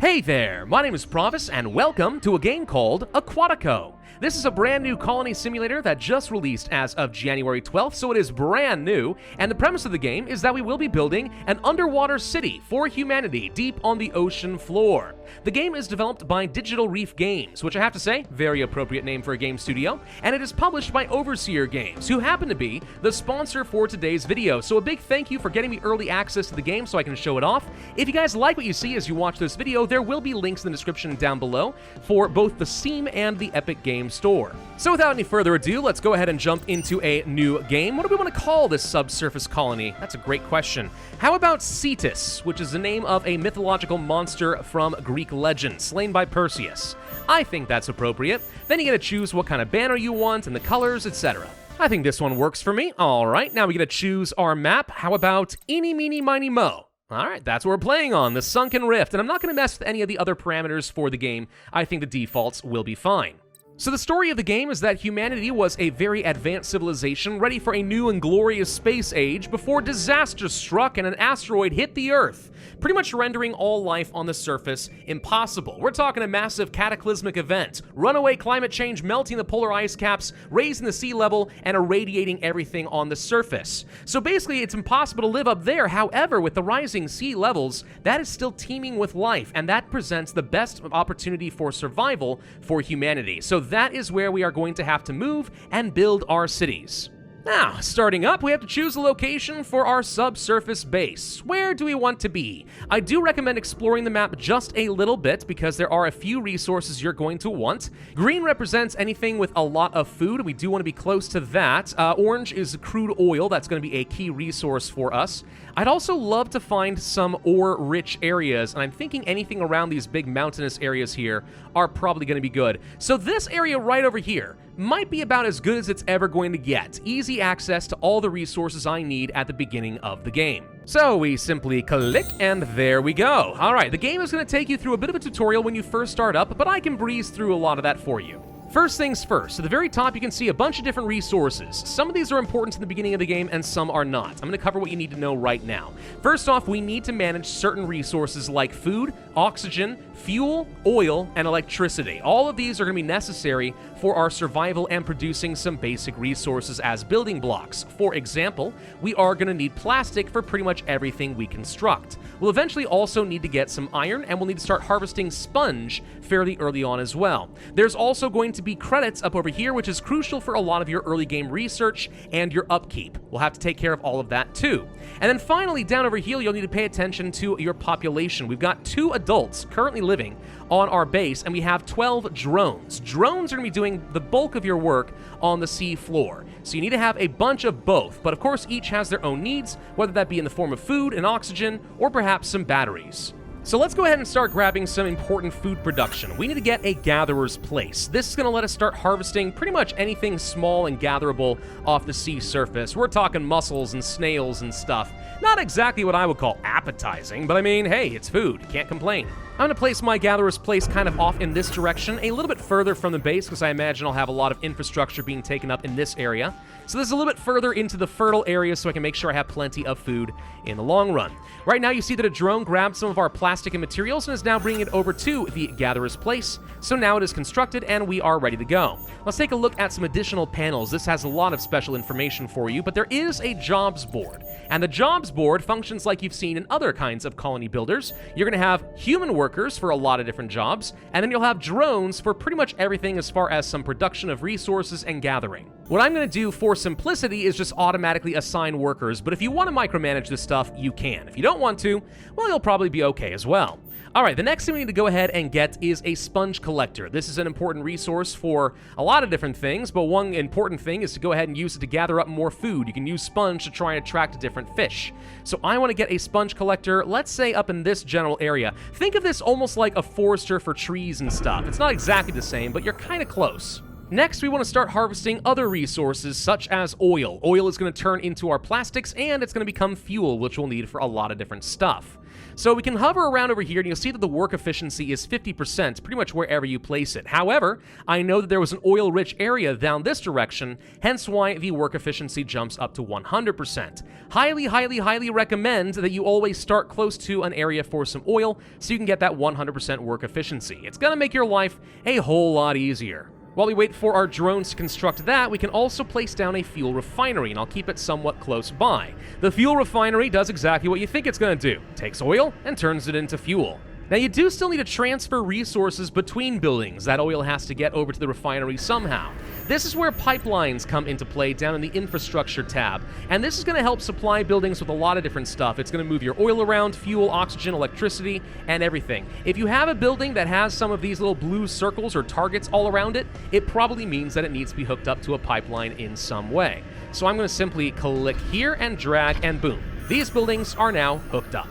Hey there, my name is Pravus, and welcome to a game called Aquatico. This is a brand new colony simulator that just released as of January 12th, so it is brand new, and the premise of the game is that we will be building an underwater city for humanity deep on the ocean floor. The game is developed by Digital Reef Games, which I have to say, very appropriate name for a game studio, and it is published by Overseer Games, who happen to be the sponsor for today's video. So a big thank you for getting me early access to the game so I can show it off. If you guys like what you see as you watch this video, there will be links in the description down below for both the Steam and the Epic Games Store. So without any further ado, let's go ahead and jump into a new game. What do we want to call this subsurface colony? That's a great question. How about Cetus, which is the name of a mythological monster from Greek legend, slain by Perseus? I think that's appropriate. Then you get to choose what kind of banner you want and the colors, etc. I think this one works for me. All right, now we get to choose our map. How about Eeny, Meeny, Miny, Mo? All right, that's what we're playing on, the Sunken Rift, and I'm not going to mess with any of the other parameters for the game. I think the defaults will be fine. So the story of the game is that humanity was a very advanced civilization ready for a new and glorious space age before disaster struck and an asteroid hit the Earth, pretty much rendering all life on the surface impossible. We're talking a massive cataclysmic event, runaway climate change melting the polar ice caps, raising the sea level, and irradiating everything on the surface. So basically, it's impossible to live up there. However, with the rising sea levels, that is still teeming with life, and that presents the best opportunity for survival for humanity. So that is where we are going to have to move and build our cities. Now, starting up, we have to choose a location for our subsurface base. Where do we want to be? I do recommend exploring the map just a little bit because there are a few resources you're going to want. Green represents anything with a lot of food. We do want to be close to that. Orange is crude oil. That's going to be a key resource for us. I'd also love to find some ore-rich areas, and I'm thinking anything around these big mountainous areas here are probably going to be good. So this area right over here might be about as good as it's ever going to get. Easy access to all the resources I need at the beginning of the game. So we simply click, and there we go. All right, the game is going to take you through a bit of a tutorial when you first start up, but I can breeze through a lot of that for you. First things first, at the very top you can see a bunch of different resources. Some of these are important in the beginning of the game and some are not. I'm going to cover what you need to know right now. First off, we need to manage certain resources like food, oxygen, fuel, oil, and electricity. All of these are going to be necessary for our survival and producing some basic resources as building blocks. For example, we are going to need plastic for pretty much everything we construct. We'll eventually also need to get some iron, and we'll need to start harvesting sponge fairly early on as well. There's also going to be credits up over here, which is crucial for a lot of your early game research and your upkeep. We'll have to take care of all of that too. And then finally, down over here, you'll need to pay attention to your population. We've got 2 adults currently living on our base, and we have 12 drones. Drones are going to be doing the bulk of your work on the sea floor. So you need to have a bunch of both, but of course each has their own needs, whether that be in the form of food and oxygen, or perhaps some batteries. So let's go ahead and start grabbing some important food production. We need to get a gatherer's place. This is going to let us start harvesting pretty much anything small and gatherable off the sea surface. We're talking mussels and snails and stuff. Not exactly what I would call appetizing, but I mean, hey, it's food. Can't complain. I'm going to place my gatherer's place kind of off in this direction, a little bit further from the base, because I imagine I'll have a lot of infrastructure being taken up in this area. So this is a little bit further into the fertile area so I can make sure I have plenty of food in the long run. Right now you see that a drone grabbed some of our plastic and materials and is now bringing it over to the gatherer's place. So now it is constructed and we are ready to go. Let's take a look at some additional panels. This has a lot of special information for you, but there is a jobs board. And the jobs board functions like you've seen in other kinds of colony builders. You're going to have human workers for a lot of different jobs, and then you'll have drones for pretty much everything as far as some production of resources and gathering. What I'm going to do for simplicity is just automatically assign workers, but if you want to micromanage this stuff, you can. If you don't want to, well, you'll probably be okay as well. All right, the next thing we need to go ahead and get is a sponge collector. This is an important resource for a lot of different things, but one important thing is to go ahead and use it to gather up more food. You can use sponge to try and attract different fish. So I want to get a sponge collector, let's say up in this general area. Think of this almost like a forester for trees and stuff. It's not exactly the same, but you're kind of close. Next, we want to start harvesting other resources such as oil. Oil is going to turn into our plastics and it's going to become fuel, which we'll need for a lot of different stuff. So we can hover around over here and you'll see that the work efficiency is 50% pretty much wherever you place it. However, I know that there was an oil-rich area down this direction, hence why the work efficiency jumps up to 100%. Highly, highly, highly recommend that you always start close to an area for some oil so you can get that 100% work efficiency. It's going to make your life a whole lot easier. While we wait for our drones to construct that, we can also place down a fuel refinery, and I'll keep it somewhat close by. The fuel refinery does exactly what you think it's going to do. Takes oil and turns it into fuel. Now, you do still need to transfer resources between buildings. That oil has to get over to the refinery somehow. This is where pipelines come into play down in the infrastructure tab, and this is going to help supply buildings with a lot of different stuff. It's going to move your oil around, fuel, oxygen, electricity, and everything. If you have a building that has some of these little blue circles or targets all around it, it probably means that it needs to be hooked up to a pipeline in some way. So I'm going to simply click here and drag, and boom. These buildings are now hooked up.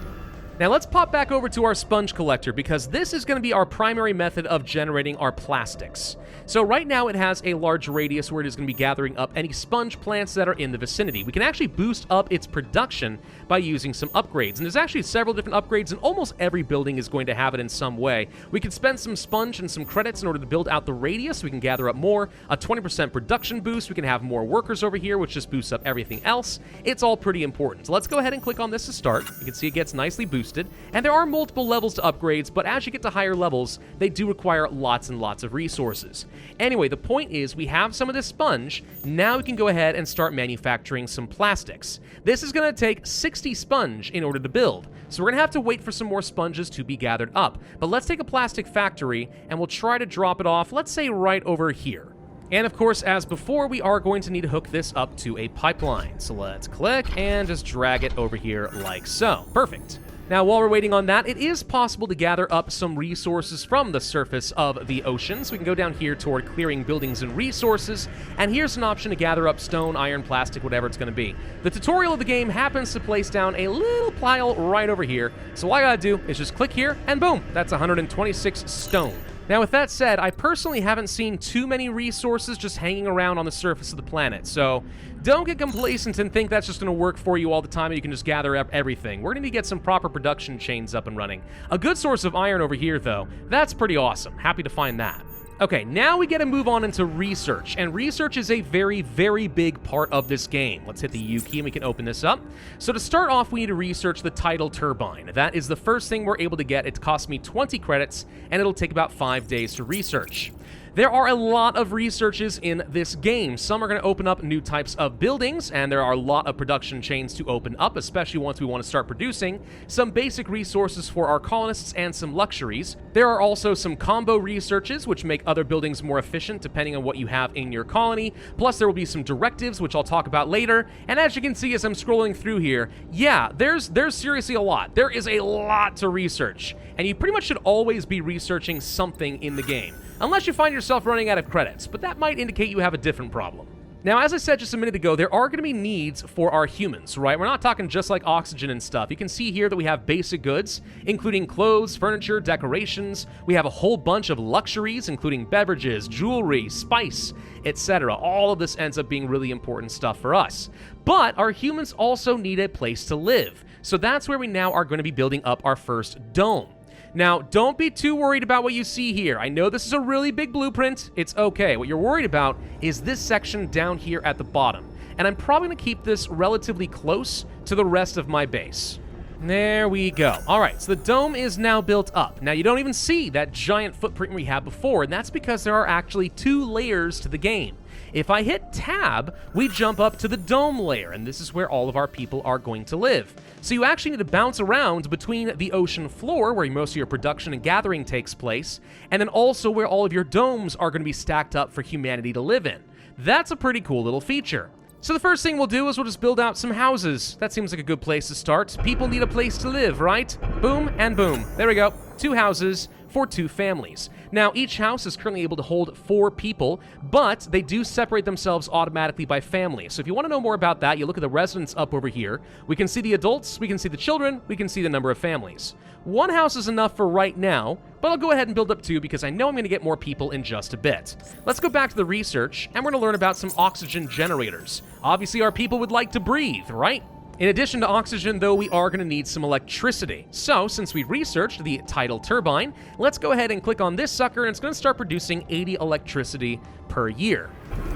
Now let's pop back over to our sponge collector because this is going to be our primary method of generating our plastics. So right now it has a large radius where it is going to be gathering up any sponge plants that are in the vicinity. We can actually boost up its production by using some upgrades, and there's actually several different upgrades, and almost every building is going to have it in some way. We can spend some sponge and some credits in order to build out the radius so we can gather up more, a 20% production boost, we can have more workers over here, which just boosts up everything else. It's all pretty important. So let's go ahead and click on this to start. You can see it gets nicely boosted, and there are multiple levels to upgrades, but as you get to higher levels, they do require lots and lots of resources. Anyway, the point is we have some of this sponge. Now we can go ahead and start manufacturing some plastics. This is going to take 60 sponge in order to build, so we're going to have to wait for some more sponges to be gathered up. But let's take a plastic factory, and we'll try to drop it off, let's say right over here. And of course, as before, we are going to need to hook this up to a pipeline. So let's click and just drag it over here like so. Perfect. Now, while we're waiting on that, it is possible to gather up some resources from the surface of the ocean. So we can go down here toward clearing buildings and resources, and here's an option to gather up stone, iron, plastic, whatever it's going to be. The tutorial of the game happens to place down a little pile right over here, so all I gotta do is just click here, and boom, that's 126 stone. Now, with that said, I personally haven't seen too many resources just hanging around on the surface of the planet, so don't get complacent and think that's just going to work for you all the time and you can just gather up everything. We're going to get some proper production chains up and running. A good source of iron over here, though. That's pretty awesome. Happy to find that. Okay, now we get to move on into research, and research is a very, very big part of this game. Let's hit the U key and we can open this up. So to start off, we need to research the tidal turbine. That is the first thing we're able to get. It costs me 20 credits, and it'll take about 5 days to research. There are a lot of researches in this game. Some are going to open up new types of buildings, and there are a lot of production chains to open up, especially once we want to start producing. Some basic resources for our colonists and some luxuries. There are also some combo researches, which make other buildings more efficient depending on what you have in your colony. Plus, there will be some directives, which I'll talk about later. And as you can see as I'm scrolling through here, yeah, there's seriously a lot. There is a lot to research, and you pretty much should always be researching something in the game. Unless you find yourself running out of credits, but that might indicate you have a different problem. Now, as I said just a minute ago, there are going to be needs for our humans, right? We're not talking just like oxygen and stuff. You can see here that we have basic goods, including clothes, furniture, decorations. We have a whole bunch of luxuries, including beverages, jewelry, spice, etc. All of this ends up being really important stuff for us. But our humans also need a place to live. So that's where we now are going to be building up our first dome. Now, don't be too worried about what you see here. I know this is a really big blueprint. It's okay. What you're worried about is this section down here at the bottom. And I'm probably going to keep this relatively close to the rest of my base. There we go. All right, so the dome is now built up. Now, you don't even see that giant footprint we had before, and that's because there are actually 2 layers to the game. If I hit tab, we jump up to the dome layer, and this is where all of our people are going to live. So you actually need to bounce around between the ocean floor, where most of your production and gathering takes place, and then also where all of your domes are going to be stacked up for humanity to live in. That's a pretty cool little feature. So the first thing we'll do is we'll just build out some houses. That seems like a good place to start. People need a place to live, right? Boom and boom. There we go. 2 houses. for 2 families. Now, each house is currently able to hold 4 people, but they do separate themselves automatically by family. So if you want to know more about that, you look at the residents up over here. We can see the adults, we can see the children, we can see the number of families. 1 house is enough for right now, but I'll go ahead and build up 2 because I know I'm going to get more people in just a bit. Let's go back to the research, and we're going to learn about some oxygen generators. Obviously, our people would like to breathe, right? In addition to oxygen, though, we are going to need some electricity. So, since we researched the tidal turbine, let's go ahead and click on this sucker, and it's going to start producing 80 electricity per year.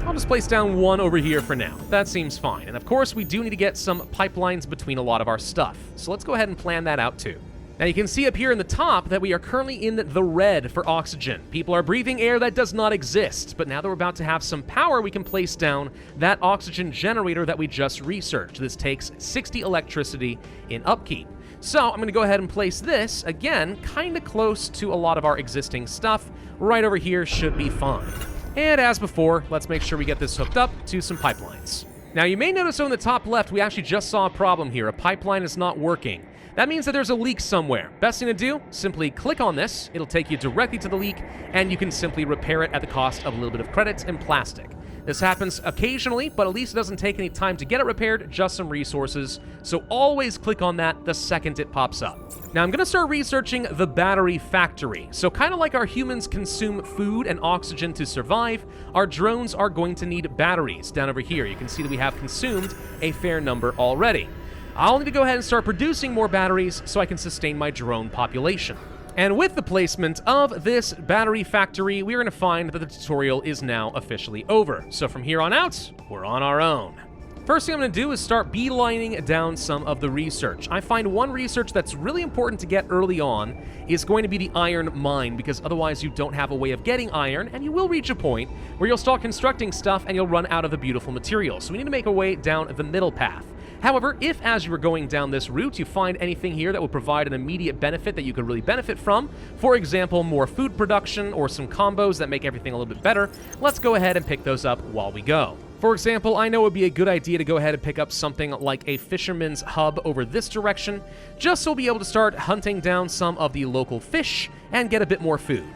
I'll just place down 1 over here for now. That seems fine. And of course, we do need to get some pipelines between a lot of our stuff. So let's go ahead and plan that out too. Now you can see up here in the top that we are currently in the red for oxygen. People are breathing air that does not exist, but now that we're about to have some power, we can place down that oxygen generator that we just researched. This takes 60 electricity in upkeep. So I'm going to go ahead and place this, again, kind of close to a lot of our existing stuff. Right over here should be fine. And as before, let's make sure we get this hooked up to some pipelines. Now you may notice on the top left, we actually just saw a problem here. A pipeline is not working. That means that there's a leak somewhere. Best thing to do, simply click on this. It'll take you directly to the leak, and you can simply repair it at the cost of a little bit of credits and plastic. This happens occasionally, but at least it doesn't take any time to get it repaired, just some resources. So always click on that the second it pops up. Now I'm going to start researching the battery factory. So kind of like our humans consume food and oxygen to survive, our drones are going to need batteries. Down over here, you can see that we have consumed a fair number already. I'll need to go ahead and start producing more batteries so I can sustain my drone population. And with the placement of this battery factory, we're going to find that the tutorial is now officially over. So from here on out, we're on our own. First thing I'm going to do is start beelining down some of the research. I find one research that's really important to get early on is going to be the iron mine, because otherwise you don't have a way of getting iron, and you will reach a point where you'll start constructing stuff and you'll run out of the beautiful material. So we need to make a way down the middle path. However, if as you are going down this route, you find anything here that will provide an immediate benefit that you could really benefit from, for example, more food production or some combos that make everything a little bit better, let's go ahead and pick those up while we go. For example, I know it would be a good idea to go ahead and pick up something like a fisherman's hub over this direction, just so we'll be able to start hunting down some of the local fish and get a bit more food.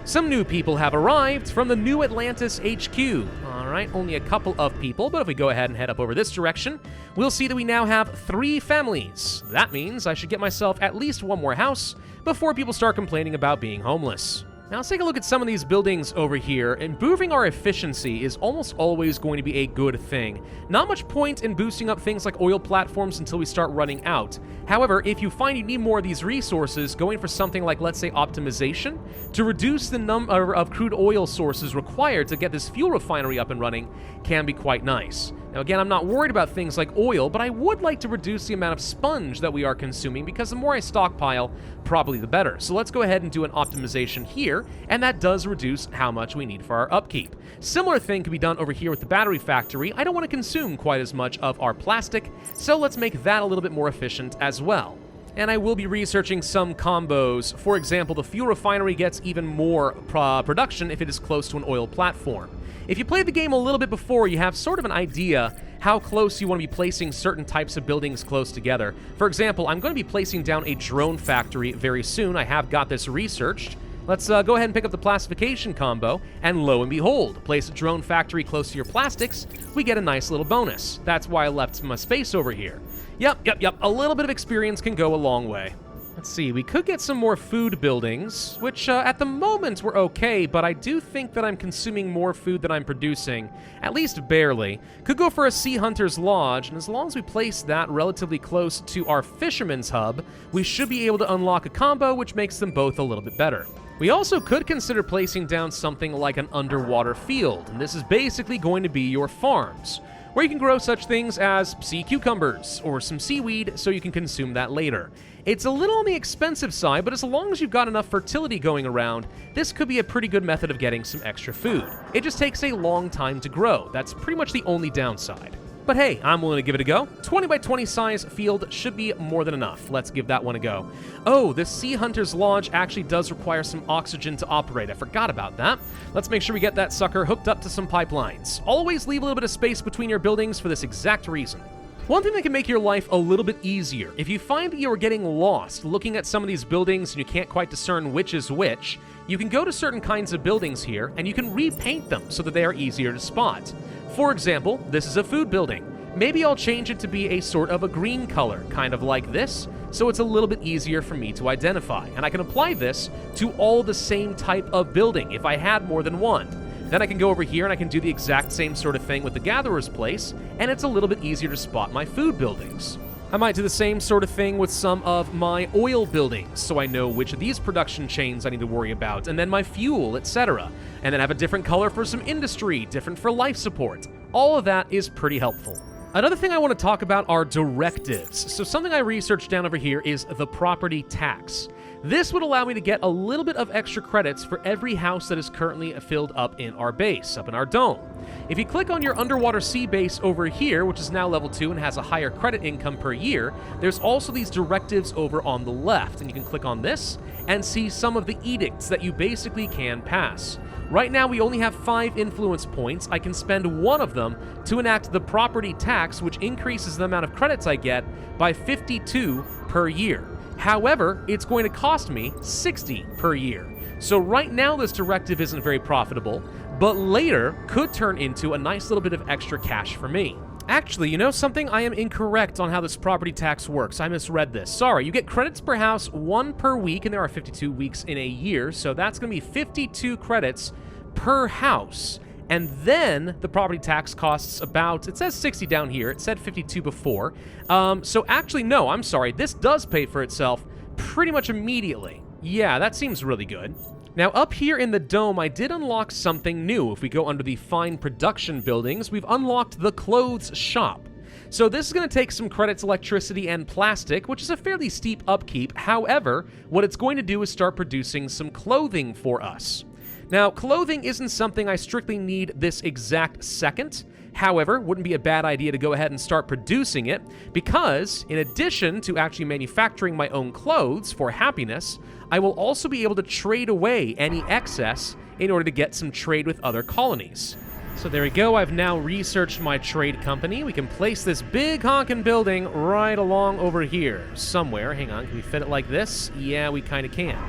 Some new people have arrived from the New Atlantis HQ. Alright, only a couple of people, but if we go ahead and head up over this direction, we'll see that we now have 3 families. That means I should get myself at least 1 more house before people start complaining about being homeless. Now let's take a look at some of these buildings over here. Improving our efficiency is almost always going to be a good thing. Not much point in boosting up things like oil platforms until we start running out. However, if you find you need more of these resources, going for something like, let's say, optimization, to reduce the number of crude oil sources required to get this fuel refinery up and running can be quite nice. Now again, I'm not worried about things like oil, but I would like to reduce the amount of sponge that we are consuming, because the more I stockpile, probably the better. So let's go ahead and do an optimization here, and that does reduce how much we need for our upkeep. Similar thing can be done over here with the battery factory. I don't want to consume quite as much of our plastic, so let's make that a little bit more efficient as well. And I will be researching some combos. For example, the fuel refinery gets even more production if it is close to an oil platform. If you played the game a little bit before, you have sort of an idea how close you want to be placing certain types of buildings close together. For example, I'm going to be placing down a drone factory very soon. I have got this researched. Let's go ahead and pick up the plastification combo, and lo and behold, place a drone factory close to your plastics, we get a nice little bonus. That's why I left my space over here. Yep, a little bit of experience can go a long way. Let's see, we could get some more food buildings, which at the moment were okay, but I do think that I'm consuming more food than I'm producing, at least barely. Could go for a Sea Hunter's Lodge, and as long as we place that relatively close to our Fisherman's Hub, we should be able to unlock a combo which makes them both a little bit better. We also could consider placing down something like an underwater field, and this is basically going to be your farms, where you can grow such things as sea cucumbers or some seaweed so you can consume that later. It's a little on the expensive side, but as long as you've got enough fertility going around, this could be a pretty good method of getting some extra food. It just takes a long time to grow. That's pretty much the only downside. But hey, I'm willing to give it a go. 20 by 20 size field should be more than enough. Let's give that one a go. Oh, this Sea Hunter's Lodge actually does require some oxygen to operate. I forgot about that. Let's make sure we get that sucker hooked up to some pipelines. Always leave a little bit of space between your buildings for this exact reason. One thing that can make your life a little bit easier, if you find that you are getting lost looking at some of these buildings and you can't quite discern which is which, you can go to certain kinds of buildings here and you can repaint them so that they are easier to spot. For example, this is a food building. Maybe I'll change it to be a sort of a green color, kind of like this, so it's a little bit easier for me to identify. And I can apply this to all the same type of building if I had more than one. Then I can go over here and I can do the exact same sort of thing with the Gatherer's Place, and it's a little bit easier to spot my food buildings. I might do the same sort of thing with some of my oil buildings, so I know which of these production chains I need to worry about, and then my fuel, etc. And then have a different color for some industry, different for life support. All of that is pretty helpful. Another thing I want to talk about are directives. So something I researched down over here is the property tax. This would allow me to get a little bit of extra credits for every house that is currently filled up in our base, up in our dome. If you click on your underwater sea base over here, which is now level 2 and has a higher credit income per year, there's also these directives over on the left, and you can click on this and see some of the edicts that you basically can pass. Right now, we only have 5 influence points. I can spend one of them to enact the property tax, which increases the amount of credits I get by 52 per year. However, it's going to cost me 60 per year. So right now, this directive isn't very profitable, but later could turn into a nice little bit of extra cash for me. Actually, you know something? I am incorrect on how this property tax works. I misread this. Sorry, you get credits per house, 1 per week, and there are 52 weeks in a year, so that's going to be 52 credits per house. And then the property tax costs about, it says 60 down here, it said 52 before. So actually, no, I'm sorry, this does pay for itself pretty much immediately. Yeah, that seems really good. Now, up here in the dome, I did unlock something new. If we go under the fine production buildings, we've unlocked the clothes shop. So this is going to take some credits, electricity, and plastic, which is a fairly steep upkeep. However, what it's going to do is start producing some clothing for us. Now, clothing isn't something I strictly need this exact second. However, wouldn't be a bad idea to go ahead and start producing it, because in addition to actually manufacturing my own clothes for happiness, I will also be able to trade away any excess in order to get some trade with other colonies. So there we go, I've now researched my trade company. We can place this big honkin' building right along over here somewhere. Hang on, can we fit it like this? Yeah, we kind of can.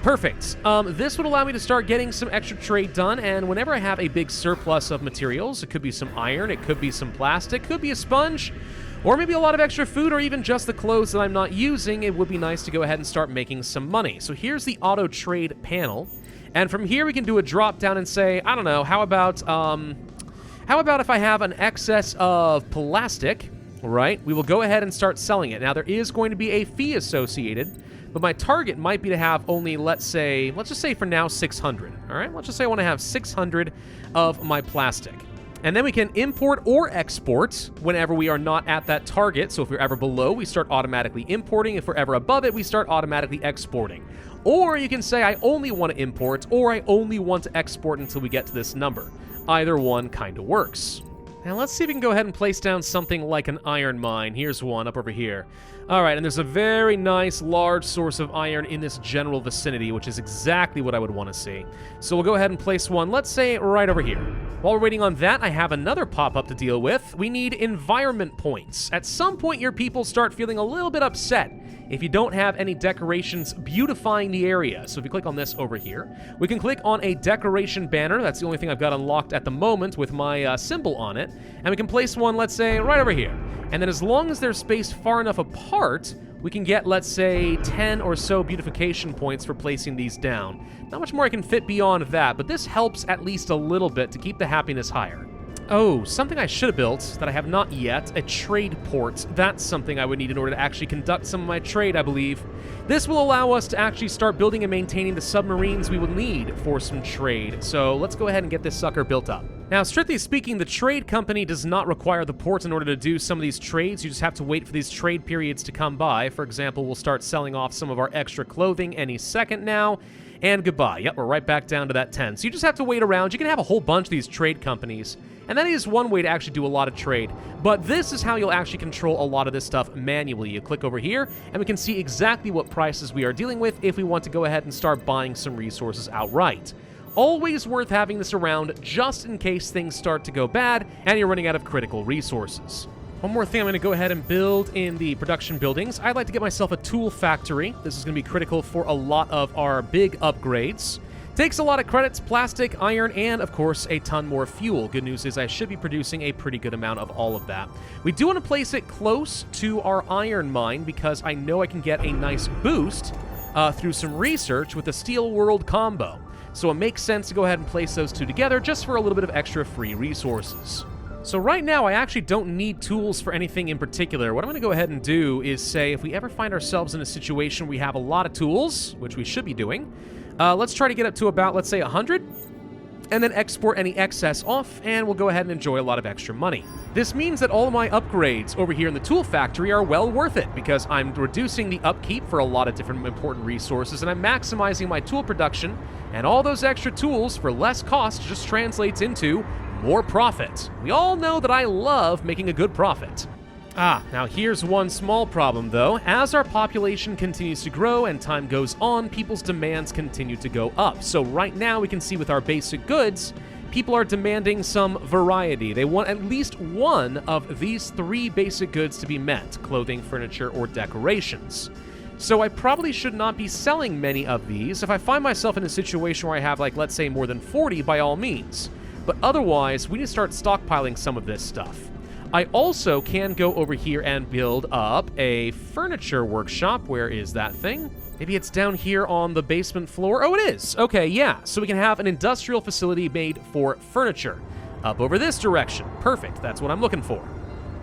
Perfect. This would allow me to start getting some extra trade done, and whenever I have a big surplus of materials, it could be some iron, it could be some plastic, could be a sponge, or maybe a lot of extra food, or even just the clothes that I'm not using, it would be nice to go ahead and start making some money. So here's the auto trade panel, and from here we can do a drop down and say, I don't know, how about if I have an excess of plastic, right? We will go ahead and start selling it. Now there is going to be a fee associated, but my target might be to have only, let's just say for now 600, all right? Let's just say I want to have 600 of my plastic. And then we can import or export whenever we are not at that target. So if we're ever below, we start automatically importing. If we're ever above it, we start automatically exporting. Or you can say I only want to import, or I only want to export until we get to this number. Either one kind of works. Now let's see if we can go ahead and place down something like an iron mine. Here's one up over here. All right, and there's a very nice large source of iron in this general vicinity, which is exactly what I would want to see. So we'll go ahead and place one, let's say right over here. While we're waiting on that, I have another pop-up to deal with. We need environment points. At some point, your people start feeling a little bit upset if you don't have any decorations beautifying the area. So if you click on this over here, we can click on a decoration banner. That's the only thing I've got unlocked at the moment with my symbol on it. And we can place one, let's say, right over here. And then as long as they're spaced far enough apart, we can get, let's say, 10 or so beautification points for placing these down. Not much more I can fit beyond that, but this helps at least a little bit to keep the happiness higher. Oh, something I should have built that I have not yet, a trade port. That's something I would need in order to actually conduct some of my trade, I believe. This will allow us to actually start building and maintaining the submarines we will need for some trade. So let's go ahead and get this sucker built up. Now, strictly speaking, the trade company does not require the port in order to do some of these trades. You just have to wait for these trade periods to come by. For example, we'll start selling off some of our extra clothing any second now. And goodbye. Yep, we're right back down to that 10. So you just have to wait around. You can have a whole bunch of these trade companies, and that is one way to actually do a lot of trade. But this is how you'll actually control a lot of this stuff manually. You click over here, and we can see exactly what prices we are dealing with if we want to go ahead and start buying some resources outright. Always worth having this around just in case things start to go bad and you're running out of critical resources. One more thing I'm going to go ahead and build in the production buildings. I'd like to get myself a tool factory. This is going to be critical for a lot of our big upgrades. Takes a lot of credits, plastic, iron, and of course a ton more fuel. Good news is I should be producing a pretty good amount of all of that. We do want to place it close to our iron mine because I know I can get a nice boost through some research with the Steel World combo. So it makes sense to go ahead and place those two together just for a little bit of extra free resources. So right now, I actually don't need tools for anything in particular. What I'm going to go ahead and do is say if we ever find ourselves in a situation where we have a lot of tools, which we should be doing, let's try to get up to about, let's say, 100, and then export any excess off, and we'll go ahead and enjoy a lot of extra money. This means that all of my upgrades over here in the tool factory are well worth it, because I'm reducing the upkeep for a lot of different important resources, and I'm maximizing my tool production, and all those extra tools for less cost just translates into more profit. We all know that I love making a good profit. Now here's one small problem though. As our population continues to grow and time goes on, people's demands continue to go up. So right now we can see with our basic goods, people are demanding some variety. They want at least one of these 3 basic goods to be met: clothing, furniture, or decorations. So I probably should not be selling many of these. If I find myself in a situation where I have, like, let's say more than 40, by all means. But otherwise, we need to start stockpiling some of this stuff. I also can go over here and build up a furniture workshop. Where is that thing? Maybe it's down here on the basement floor. Oh, it is. Okay, yeah. So we can have an industrial facility made for furniture. Up over this direction. Perfect. That's what I'm looking for.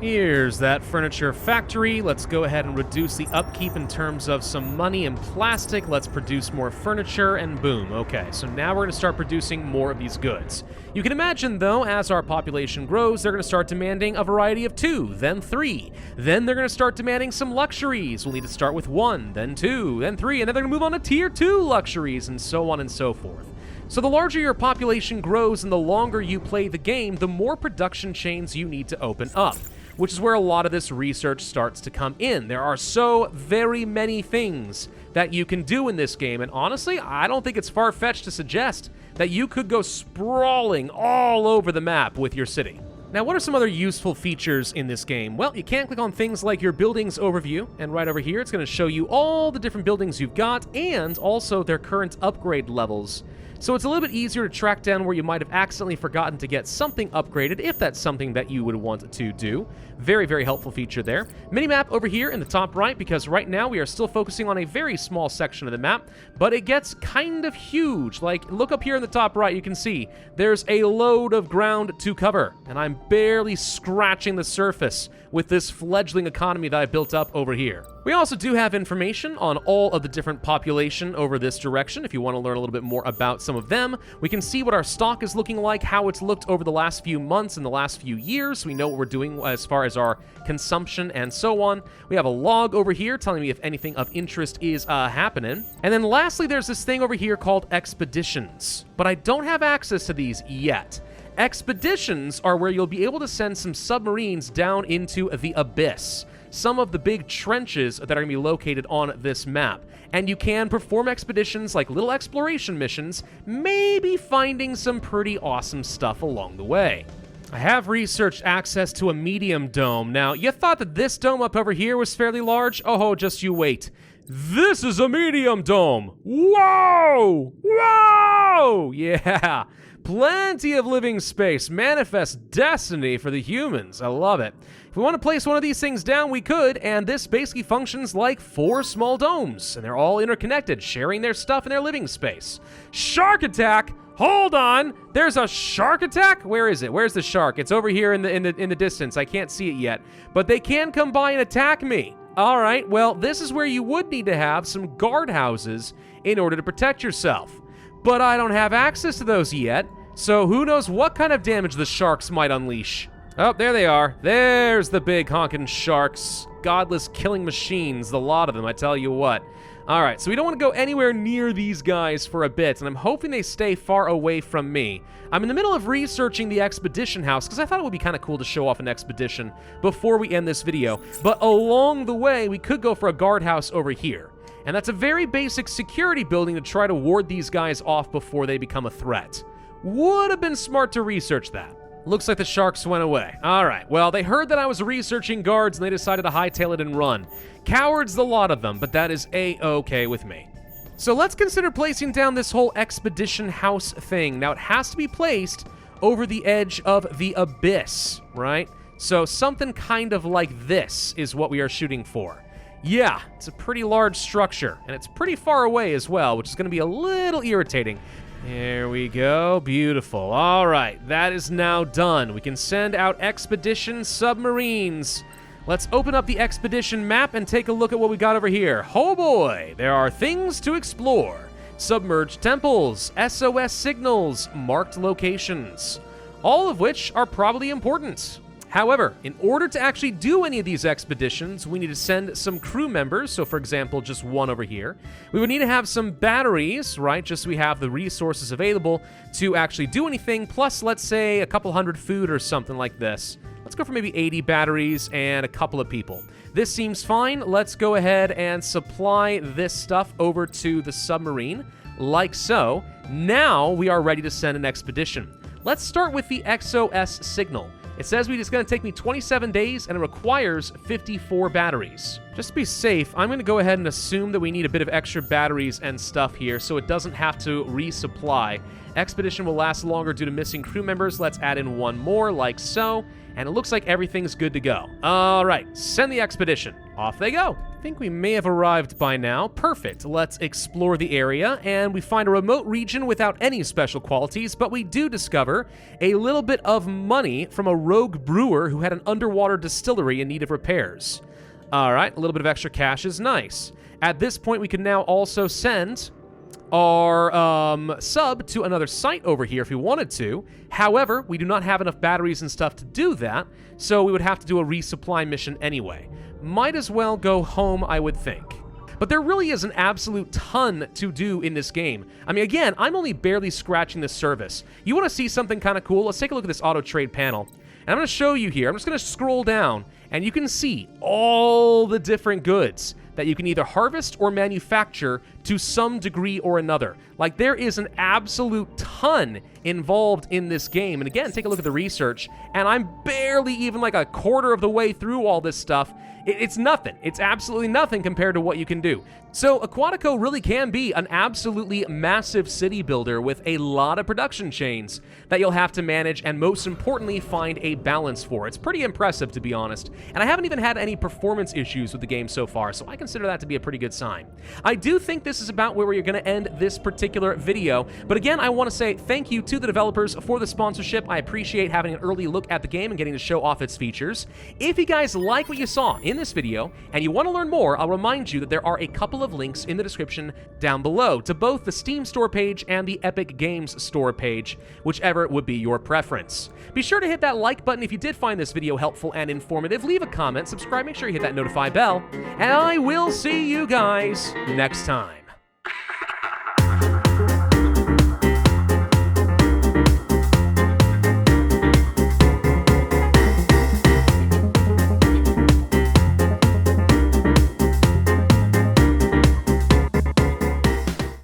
Here's that furniture factory. Let's go ahead and reduce the upkeep in terms of some money and plastic. Let's produce more furniture, and boom. Okay, so now we're going to start producing more of these goods. You can imagine, though, as our population grows, they're going to start demanding a variety of 2, then 3. Then they're going to start demanding some luxuries. We'll need to start with 1, then 2, then 3, and then they're going to move on to tier 2 luxuries, and so on and so forth. So the larger your population grows and the longer you play the game, the more production chains you need to open up, which is where a lot of this research starts to come in. There are so very many things that you can do in this game, and honestly, I don't think it's far-fetched to suggest that you could go sprawling all over the map with your city. Now, what are some other useful features in this game? Well, you can click on things like your buildings overview, and right over here, it's going to show you all the different buildings you've got, and also their current upgrade levels. So it's a little bit easier to track down where you might have accidentally forgotten to get something upgraded, if that's something that you would want to do. Very, very helpful feature there. Minimap over here in the top right, because right now we are still focusing on a very small section of the map, but it gets kind of huge. Like, look up here in the top right, you can see there's a load of ground to cover, and I'm barely scratching the surface with this fledgling economy that I built up over here. We also do have information on all of the different population over this direction. If you want to learn a little bit more about some of them, we can see what our stock is looking like, how it's looked over the last few months and the last few years. We know what we're doing as far as our consumption and so on. We have a log over here telling me if anything of interest is happening. And then lastly, there's this thing over here called expeditions, but I don't have access to these yet. Expeditions are where you'll be able to send some submarines down into the abyss, some of the big trenches that are going to be located on this map. And you can perform expeditions like little exploration missions, maybe finding some pretty awesome stuff along the way. I have researched access to a medium dome. Now, you thought that this dome up over here was fairly large? Oh, just you wait. This is a medium dome. Whoa! Whoa! Yeah. Plenty of living space. Manifest destiny for the humans. I love it. If we want to place one of these things down, we could, and this basically functions like 4 small domes, and they're all interconnected, sharing their stuff in their living space. Shark attack! Hold on! There's a shark attack? Where is it? Where's the shark? It's over here in the distance. I can't see it yet. But they can come by and attack me. All right, well, this is where you would need to have some guardhouses in order to protect yourself. But I don't have access to those yet, so who knows what kind of damage the sharks might unleash. Oh, there they are. There's the big honkin' sharks. Godless killing machines, the lot of them, I tell you what. All right, so we don't want to go anywhere near these guys for a bit, and I'm hoping they stay far away from me. I'm in the middle of researching the expedition house, because I thought it would be kind of cool to show off an expedition before we end this video. But along the way, we could go for a guardhouse over here. And that's a very basic security building to try to ward these guys off before they become a threat. Would have been smart to research that. Looks like the sharks went away. All right, well, they heard that I was researching guards and they decided to hightail it and run. Cowards, the lot of them, but that is A-okay with me. So let's consider placing down this whole expedition house thing. Now, it has to be placed over the edge of the abyss, right? So something kind of like this is what we are shooting for. Yeah, it's a pretty large structure, and it's pretty far away as well, which is going to be a little irritating. There we go. Beautiful. All right, that is now done. We can send out expedition submarines. Let's open up the expedition map and take a look at what we got over here. Oh boy, there are things to explore. Submerged temples, SOS signals, marked locations, all of which are probably important. However, in order to actually do any of these expeditions, we need to send some crew members. So, for example, just one over here. We would need to have some batteries, right? Just so we have the resources available to actually do anything. Plus, let's say a couple hundred food or something like this. Let's go for maybe 80 batteries and a couple of people. This seems fine. Let's go ahead and supply this stuff over to the submarine, like so. Now we are ready to send an expedition. Let's start with the SOS signal. It says it's going to take me 27 days, and it requires 54 batteries. Just to be safe, I'm going to go ahead and assume that we need a bit of extra batteries and stuff here, so it doesn't have to resupply. Expedition will last longer due to missing crew members. Let's add in one more, like so. And it looks like everything's good to go. All right, send the expedition. Off they go. I think we may have arrived by now. Perfect. Let's explore the area, and we find a remote region without any special qualities, but we do discover a little bit of money from a rogue brewer who had an underwater distillery in need of repairs. All right, a little bit of extra cash is nice. At this point, we can now also send our sub to another site over here if we wanted to. However, we do not have enough batteries and stuff to do that, so we would have to do a resupply mission anyway. Might as well go home, I would think. But there really is an absolute ton to do in this game. I mean, again, I'm only barely scratching the surface. You want to see something kind of cool? Let's take a look at this auto trade panel. And I'm going to show you here. I'm just going to scroll down, and you can see all the different goods that you can either harvest or manufacture to some degree or another. Like, there is an absolute ton involved in this game. And again, take a look at the research, and I'm barely even like a quarter of the way through all this stuff. It's nothing. It's absolutely nothing compared to what you can do. So Aquatico really can be an absolutely massive city builder with a lot of production chains that you'll have to manage and, most importantly, find a balance for. It's pretty impressive, to be honest. And I haven't even had any performance issues with the game so far, so I consider that to be a pretty good sign. I do think this is about where we're going to end this particular video. But again, I want to say thank you to the developers for the sponsorship. I appreciate having an early look at the game and getting to show off its features. If you guys like what you saw in this video and you want to learn more, I'll remind you that there are a couple of links in the description down below to both the Steam store page and the Epic Games store page, whichever would be your preference. Be sure to hit that like button if you did find this video helpful and informative. Leave a comment, subscribe, make sure you hit that notify bell, and I will see you guys next time.